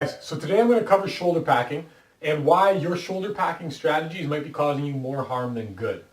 So today I'm going to cover shoulder packing and why your shoulder packing strategies might be causing you more harm than good.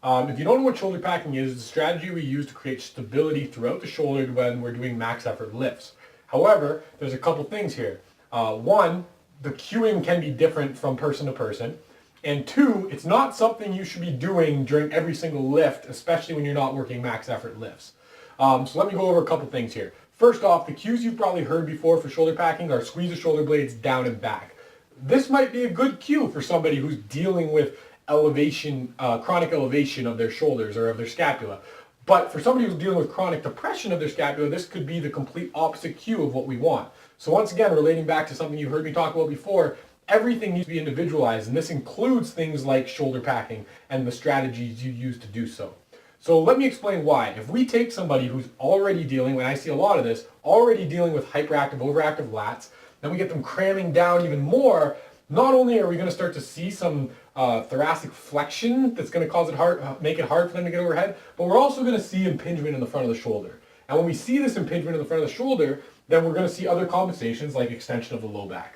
If you don't know what shoulder packing is, it's a strategy we use to create stability throughout the shoulder when we're doing max effort lifts. However, there's a couple things here. One, the cueing can be different from person to person. And two, it's not something you should be doing during every single lift, especially when you're not working max effort lifts. So let me go over a couple things here. First off, the cues you've probably heard before for shoulder packing are squeeze the shoulder blades down and back. This might be a good cue for somebody who's dealing with elevation, chronic elevation of their shoulders or of their scapula. But for somebody who's dealing with chronic depression of their scapula, this could be the complete opposite cue of what we want. So once again, relating back to something you've heard me talk about before, everything needs to be individualized, and this includes things like shoulder packing and the strategies you use to do so. So let me explain why. If we take somebody who's already dealing, when I see a lot of this, already dealing with hyperactive, overactive lats, then we get them cramming down even more, not only are we going to start to see some thoracic flexion that's going to cause it hard, make it hard for them to get overhead, but we're also going to see impingement in the front of the shoulder. And when we see this impingement in the front of the shoulder, then we're going to see other compensations like extension of the low back.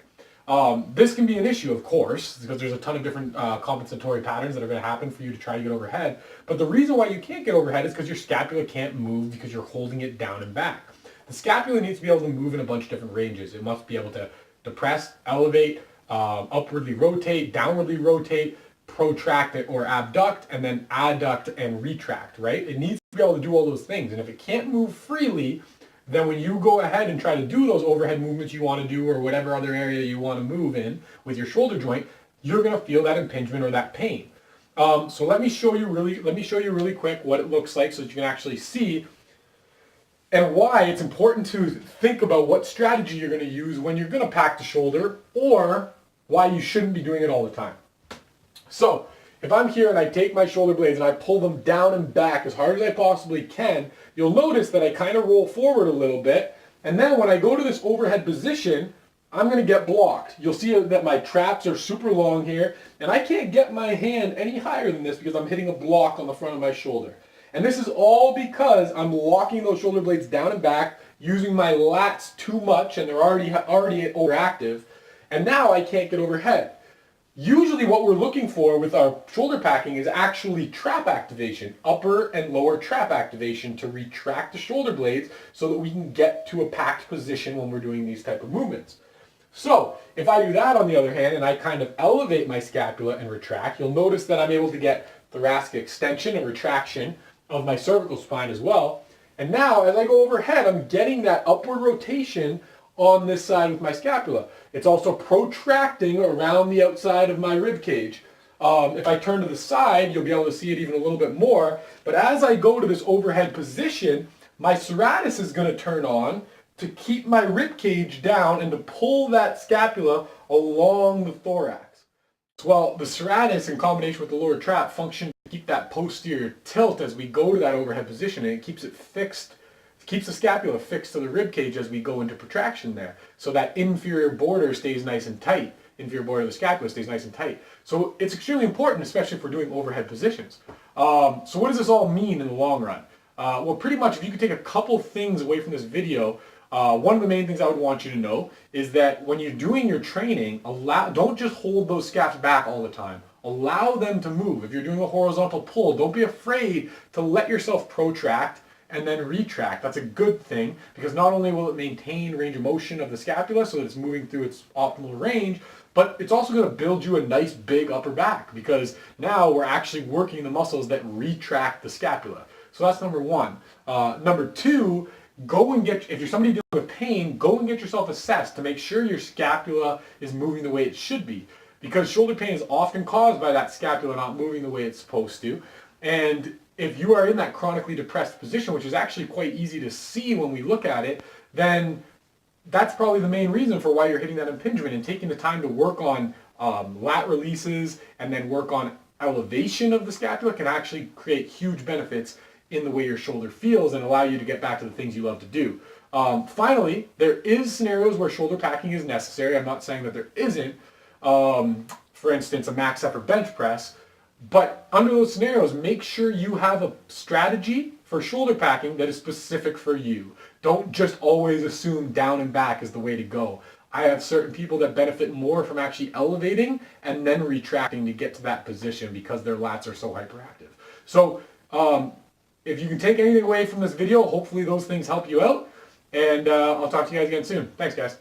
This can be an issue, of course, because there's a ton of different compensatory patterns that are going to happen for you to try to get overhead. But the reason why you can't get overhead is because your scapula can't move because you're holding it down and back. The scapula needs to be able to move in a bunch of different ranges. It must be able to depress, elevate, upwardly rotate, downwardly rotate, protract it or abduct, and then adduct and retract, right? It needs to be able to do all those things. And if it can't move freely, then when you go ahead and try to do those overhead movements you want to do or whatever other area you want to move in with your shoulder joint, you're going to feel that impingement or that pain. So let me show you really quick what it looks like so that you can actually see and why it's important to think about what strategy you're going to use when you're going to pack the shoulder, or why you shouldn't be doing it all the time. So if I'm here and I take my shoulder blades and I pull them down and back as hard as I possibly can, you'll notice that I kind of roll forward a little bit. And then when I go to this overhead position, I'm going to get blocked. You'll see that my traps are super long here, and I can't get my hand any higher than this because I'm hitting a block on the front of my shoulder. And this is all because I'm locking those shoulder blades down and back, using my lats too much, and they're already overactive. And now I can't get overhead. Usually what we're looking for with our shoulder packing is actually trap activation, upper and lower trap activation to retract the shoulder blades so that we can get to a packed position when we're doing these type of movements. So if I do that on the other hand and I kind of elevate my scapula and retract, you'll notice that I'm able to get thoracic extension and retraction of my cervical spine as well. And now as I go overhead, I'm getting that upward rotation on this side with my scapula. It's also protracting around the outside of my rib cage. If I turn to the side, you'll be able to see it even a little bit more. But as I go to this overhead position, my serratus is going to turn on to keep my rib cage down and to pull that scapula along the thorax. Well, the serratus in combination with the lower trap function to keep that posterior tilt as we go to that overhead position, and it keeps it fixed. Keeps the scapula fixed to the rib cage as we go into protraction there. So that inferior border stays nice and tight. Inferior border of the scapula stays nice and tight. So it's extremely important, especially if we're doing overhead positions. So what does this all mean in the long run? Well, pretty much if you could take a couple things away from this video, one of the main things I would want you to know is that when you're doing your training, don't just hold those scaps back all the time. Allow them to move. If you're doing a horizontal pull, don't be afraid to let yourself protract and then retract. That's a good thing because not only will it maintain range of motion of the scapula so that it's moving through its optimal range, but it's also going to build you a nice big upper back because now we're actually working the muscles that retract the scapula. So that's number one. Number two, if you're somebody dealing with pain, go and get yourself assessed to make sure your scapula is moving the way it should be, because shoulder pain is often caused by that scapula not moving the way it's supposed to. And if you are in that chronically depressed position, which is actually quite easy to see when we look at it, then that's probably the main reason for why you're hitting that impingement, and taking the time to work on lat releases and then work on elevation of the scapula can actually create huge benefits in the way your shoulder feels and allow you to get back to the things you love to do. Finally, there is scenarios where shoulder packing is necessary. I'm not saying that there isn't. For instance, a max effort bench press. But under those scenarios, make sure you have a strategy for shoulder packing that is specific for you. Don't just always assume down and back is the way to go. I have certain people that benefit more from actually elevating and then retracting to get to that position because their lats are so hyperactive. So if you can take anything away from this video, hopefully those things help you out. And I'll talk to you guys again soon. Thanks, guys.